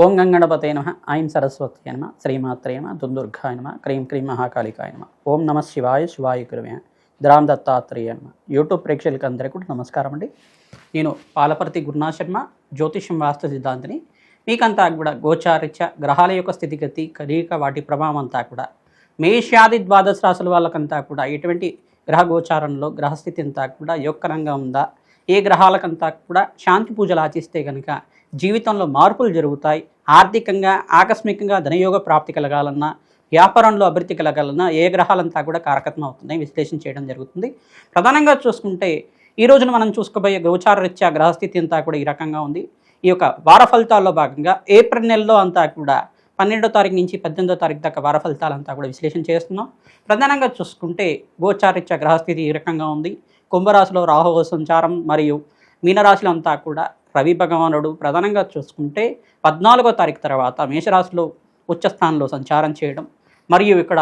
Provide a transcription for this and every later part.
ఓం గంగణపతే నమ ఐం సరస్వతి నమ శ్రీమాత్రే నమ దుందుర్గాయ నమ క్రీం క్రీం మహాకాళికాయ నమ ఓం నమ శివాయ శివాయ గురువే ద్రామ్ దత్తాత్రేయ నమ. యూట్యూబ్ ప్రేక్షకులకు అందరికీ కూడా నమస్కారం అండి. నేను పాలపర్తి గురునాథ్ శర్మ, జ్యోతిష్యం వాస్తు సిద్ధాంతిని. మీకంతా కూడా గోచారిత్య గ్రహాల యొక్క స్థితిగతి కలీక వాటి ప్రభావం అంతా కూడా మేషాది ద్వాదశ రాశుల వాళ్ళకంతా కూడా ఎటువంటి గ్రహ గోచారంలో గ్రహస్థితి అంతా కూడా యోగకరంగా ఉందా, ఏ గ్రహాలకంతా కూడా శాంతి పూజలు ఆచిస్తే కనుక జీవితంలో మార్పులు జరుగుతాయి, ఆర్థికంగా ఆకస్మికంగా ధనయోగ ప్రాప్తి కలగాలన్నా, వ్యాపారంలో అభివృద్ధి కలగాలన్నా ఏ గ్రహాలంతా కూడా కారకత్వం అవుతున్నాయి విశ్లేషణ చేయడం జరుగుతుంది. ప్రధానంగా చూసుకుంటే ఈ రోజున మనం చూసుకోబోయే గోచార రీత్యా గ్రహస్థితి అంతా కూడా ఈ రకంగా ఉంది. ఈ యొక్క వార ఫలితాల్లో భాగంగా ఏప్రిల్ నెలలో అంతా కూడా 12వ తారీఖు నుంచి 18వ తారీఖు దాకా వార ఫలితాలంతా కూడా విశ్లేషణ చేస్తున్నాం. ప్రధానంగా చూసుకుంటే గోచారీత్యా గ్రహస్థితి ఈ రకంగా ఉంది. కుంభరాశిలో రాహు సంచారం మరియు మీనరాశిలో అంతా కూడా రవి భగవానుడు ప్రధానంగా చూసుకుంటే 14వ తారీఖు తర్వాత మేషరాశిలో ఉచ్చస్థానంలో సంచారం చేయడం, మరియు ఇక్కడ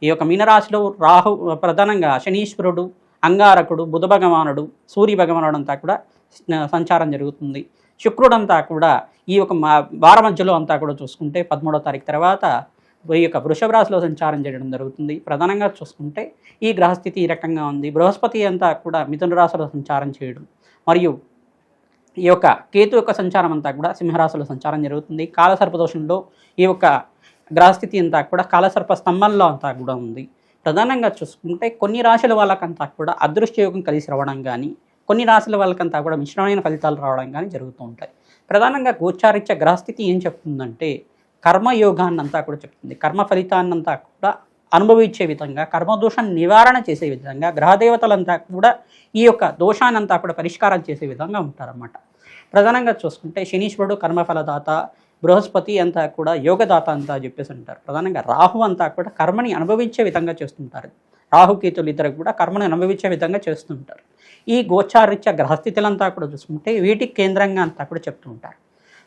ఈ యొక్క మీనరాశిలో రాహు ప్రధానంగా శనీశ్వరుడు, అంగారకుడు, బుధ భగవానుడు, సూర్య భగవానుడు అంతా కూడా సంచారం జరుగుతుంది. శుక్రుడంతా కూడా ఈ యొక్క వార మధ్యలో అంతా కూడా చూసుకుంటే 13వ తారీఖు తర్వాత ఈ యొక్క వృషభ రాశిలో సంచారం చేయడం జరుగుతుంది. ప్రధానంగా చూసుకుంటే ఈ గ్రహస్థితి ఈ రకంగా ఉంది. బృహస్పతి అంతా కూడా మిథున రాశిలో సంచారం చేయడం, మరియు ఈ యొక్క కేతు యొక్క సంచారం అంతా కూడా సింహరాశిలో సంచారం జరుగుతుంది. కాలసర్పదోషంలో ఈ యొక్క గ్రహస్థితి అంతా కూడా కాలసర్ప స్తంభంలో అంతా కూడా ఉంది. ప్రధానంగా చూసుకుంటే కొన్ని రాశుల వాళ్ళకంతా కూడా అదృష్టయోగం కలిసి రావడం కానీ, కొన్ని రాశుల వాళ్ళకంతా కూడా మిశ్రమైన ఫలితాలు రావడం కానీ జరుగుతూ ఉంటాయి. ప్రధానంగా గోచారిత్య గ్రహస్థితి ఏం చెప్తుందంటే కర్మయోగాన్ని అంతా కూడా చెప్తుంది. కర్మ ఫలితాన్నంతా కూడా అనుభవించే విధంగా, కర్మదోషాన్ని నివారణ చేసే విధంగా గ్రహదేవతలంతా కూడా ఈ యొక్క దోషాన్నంతా కూడా పరిష్కారం చేసే విధంగా ఉంటారన్నమాట. ప్రధానంగా చూసుకుంటే శనీశ్వరుడు కర్మఫలదాత, బృహస్పతి అంతా కూడా యోగదాత అంతా చెప్పేసి అంటారు. ప్రధానంగా రాహు అంతా కూడా కర్మని అనుభవించే విధంగా చేస్తుంటారు. రాహుకేతులు ఇద్దరు కూడా కర్మని అనుభవించే విధంగా చేస్తుంటారు. ఈ గోచారిత్య గ్రహస్థితులంతా కూడా చూసుకుంటే వీటికి కేంద్రంగా అంతా కూడా చెప్తూ ఉంటారు.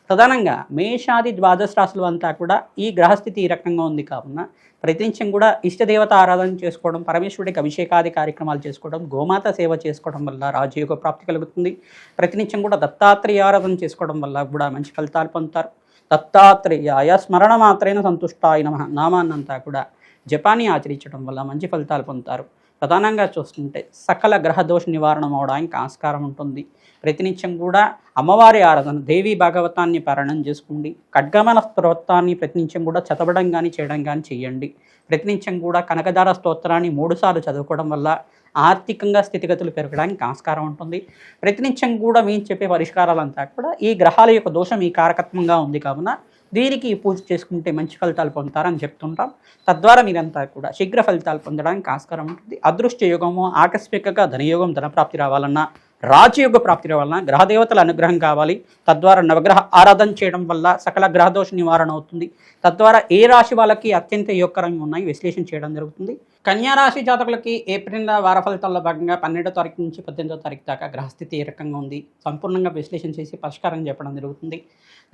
ప్రధానంగా మేషాది ద్వాదశ రాశులు అంతా కూడా ఈ గ్రహస్థితి ఈ రకంగా ఉంది కావున ప్రతినిత్యం కూడా ఇష్టదేవత ఆరాధన చేసుకోవడం, పరమేశ్వరుడికి అభిషేకాది కార్యక్రమాలు చేసుకోవడం, గోమాత సేవ చేసుకోవడం వల్ల రాజయోగ ప్రాప్తి కలుగుతుంది. ప్రతినిత్యం కూడా దత్తాత్రేయ ఆరాధన చేసుకోవడం వల్ల కూడా మంచి ఫలితాలు పొందుతారు. దత్తాత్రేయాయ స్మరణ మాత్రైన సంతుష్టాయ నమః నామాన్నంతా కూడా జపాన్ని ఆచరించడం వల్ల మంచి ఫలితాలు పొందుతారు. ప్రధానంగా చూస్తుంటే సకల గ్రహ దోష నివారణ అవడానికి ఆస్కారం ఉంటుంది. ప్రతినిత్యం కూడా అమ్మవారి ఆరాధన, దేవీ భాగవతాన్ని పారాయణం చేసుకోండి. ఖడ్గమన స్తోత్రాన్ని ప్రతినిత్యం కూడా చదవడం కానీ చేయడం కానీ చేయండి. ప్రతినిత్యం కూడా కనకదార స్తోత్రాన్ని 3 సార్లు చదువుకోవడం వల్ల ఆర్థికంగా స్థితిగతులు పెరగడానికి ఆస్కారం ఉంటుంది. ప్రతినిత్యం కూడా మేము చెప్పే పరిష్కారాలంతా కూడా ఈ గ్రహాల యొక్క దోషం ఈ కారకత్వంగా ఉంది కావున దీనికి పూజ చేసుకుంటే మంచి ఫలితాలు పొందుతారని చెప్తుంటాం. తద్వారా మీరంతా కూడా శీఘ్ర ఫలితాలు పొందడానికి ఆస్కారం ఉంటుంది. అదృష్ట యోగము, ఆకస్మికంగా ధనయోగం, ధనప్రాప్తి రావాలన్నా, రాజయోగ ప్రాప్తి రావాలన్నా గ్రహదేవతల అనుగ్రహం కావాలి. తద్వారా నవగ్రహ ఆరాధన చేయడం వల్ల సకల గ్రహదోష నివారణ అవుతుంది. తద్వారా ఏ రాశి వాళ్ళకి అత్యంత యోగకరంగా ఉన్నాయి విశ్లేషణ చేయడం జరుగుతుంది. కన్యా రాశి జాతకులకి ఏప్రిల్ వార ఫలితాల్లో భాగంగా 12వ తారీఖు నుంచి 18వ తారీఖు దాకా గ్రహస్థితి ఏ రకంగా ఉంది సంపూర్ణంగా విశ్లేషణ చేసి పరిష్కారం చెప్పడం జరుగుతుంది.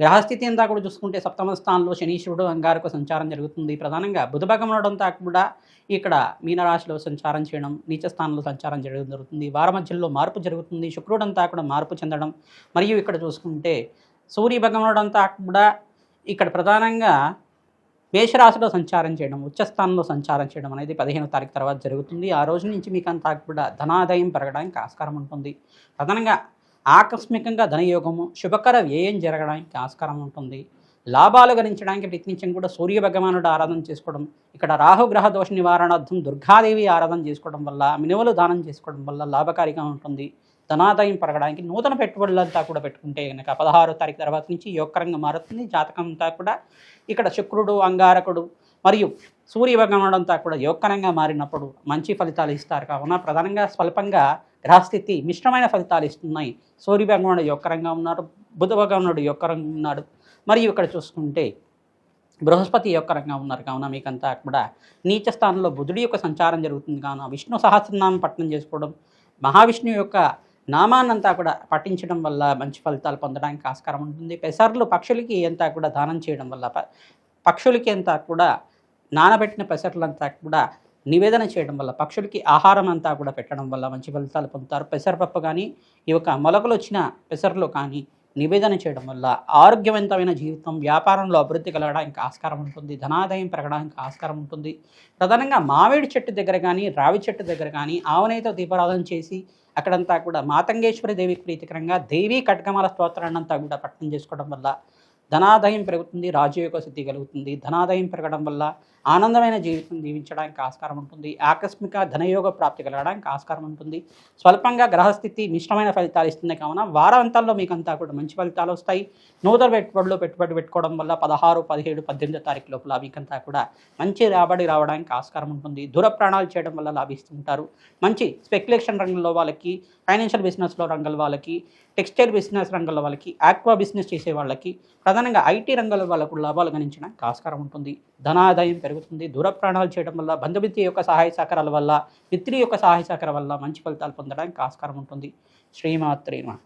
గ్రహస్థితి అంతా కూడా చూసుకుంటే 7వ స్థానంలో శనీశ్వరుడు, అంగారక సంచారం జరుగుతుంది. ప్రధానంగా బుధ భగవానుడు అంతా కూడా ఇక్కడ మీనరాశిలో సంచారం చేయడం, నీచ స్థానంలో సంచారం చేయడం జరుగుతుంది. వార మధ్యలో మార్పు జరుగుతుంది. శుక్రుడు అంతా కూడా మార్పు చెందడం, మరియు ఇక్కడ చూసుకుంటే సూర్య భగవానుడు అంతా కూడా ఇక్కడ ప్రధానంగా మేషరాశిలో సంచారం చేయడం, ఉచ్చస్థానంలో సంచారం చేయడం అనేది 15వ తారీఖు తర్వాత జరుగుతుంది. ఆ రోజు నుంచి మీకు అంతా కూడా ధనాదాయం పెరగడానికి ఆస్కారం ఉంటుంది. ప్రధానంగా ఆకస్మికంగా ధనయోగము, శుభకర వ్యయం జరగడానికి ఆస్కారం ఉంటుంది. లాభాలు గణించడానికి ప్రయత్నించడం కూడా సూర్య భగవానుడు ఆరాధన చేసుకోవడం, ఇక్కడ రాహుగ్రహ దోష నివారణార్థం దుర్గాదేవి ఆరాధన చేసుకోవడం వల్ల, మినువలు దానం చేసుకోవడం వల్ల లాభకారిగా ఉంటుంది. ధనాదాయం పెరగడానికి నూతన పెట్టుబడులంతా కూడా పెట్టుకుంటే కనుక 16వ తారీఖు తర్వాత నుంచి యోగకరంగా మారుతుంది. జాతకం అంతా కూడా ఇక్కడ శుక్రుడు, అంగారకుడు మరియు సూర్య భగవానుడు అంతా కూడా యోగకరంగా మారినప్పుడు మంచి ఫలితాలు ఇస్తారు. కావున ప్రధానంగా స్వల్పంగా గ్రహస్థితి మిశ్రమైన ఫలితాలు ఇస్తున్నాయి. సూర్య భగవానుడు యోగకరంగా ఉన్నారు, బుధ భగవానుడు యోగకరంగా ఉన్నాడు, మరియు ఇక్కడ చూసుకుంటే బృహస్పతి యోగకరంగా ఉన్నారు. కావున మీకంతా కూడా నీచ స్థానంలో బుధుడి యొక్క సంచారం జరుగుతుంది. కావున విష్ణు సహస్రనామం పఠనం చేసుకోవడం, మహావిష్ణువు యొక్క నామాన్నంతా కూడా పఠించడం వల్ల మంచి ఫలితాలు పొందడానికి ఆస్కారం ఉంటుంది. పెసర్లు పక్షులకి అంతా కూడా దానం చేయడం వల్ల, పక్షులకి అంతా కూడా నానబెట్టిన పెసర్లంతా కూడా నివేదన చేయడం వల్ల, పక్షులకి ఆహారం అంతా కూడా పెట్టడం వల్ల మంచి ఫలితాలు పొందుతారు. పెసరపప్పు కానీ, ఈ యొక్క మొలకలు వచ్చిన పెసర్లు కానీ నివేదన చేయడం వల్ల ఆరోగ్యవంతమైన జీవితం, వ్యాపారంలో అభివృద్ధి కలగడానికి ఆస్కారం ఉంటుంది. ధనాదాయం పెరగడానికి ఆస్కారం ఉంటుంది. ప్రధానంగా మామిడి చెట్టు దగ్గర కానీ, రావి చెట్టు దగ్గర కానీ ఆవునేతో దీపారాధన చేసి అక్కడంతా కూడా మాతంగేశ్వరి దేవికి ప్రీతికరంగా దేవీ ఖడ్గమాల స్తోత్రాన్నంతా కూడా పఠనం చేసుకోవడం వల్ల ధనాదాయం పెరుగుతుంది, రాజయోగ సిద్ధి కలుగుతుంది. ధనాదాయం పెరగడం వల్ల ఆనందమైన జీవితం జీవించడానికి ఆస్కారం ఉంటుంది. ఆకస్మిక ధనయోగ ప్రాప్తి కలగడానికి ఆస్కారం ఉంటుంది. స్వల్పంగా గ్రహస్థితి మిశ్రమైన ఫలితాలు ఇస్తుంది కావున వారాంతాల్లో మీకంతా కూడా మంచి ఫలితాలు వస్తాయి. నూతన పెట్టుబడి పెట్టుకోవడం వల్ల 16, 17, 18 తారీఖు లోపల మీకంతా కూడా మంచి రాబడి రావడానికి ఆస్కారం ఉంటుంది. దూర ప్రాణాలు చేయడం వల్ల లాభిస్తుంటారు. మంచి స్పెక్యులేషన్ రంగంలో వాళ్ళకి, ఫైనాన్షియల్ బిజినెస్లో రంగం వాళ్ళకి, టెక్స్టైల్ బిజినెస్ రంగంలో వాళ్ళకి, ఆక్వా బిజినెస్ చేసే వాళ్ళకి, ప్రధానంగా ఐటీ రంగంలో వాళ్ళకు లాభాలు గణించడానికి ఆస్కారం ఉంటుంది. ధనాదాయం పెరుగుతుంది. దూర ప్రాణాలు చేయడం వల్ల, బంధుమిత్రుల యొక్క సహాయ సహకారాల వల్ల, మిత్రుల యొక్క సహాయ సహకారం వల్ల మంచి ఫలితాలు పొందడానికి ఆస్కారం ఉంటుంది. శ్రీమాత్రే నమః.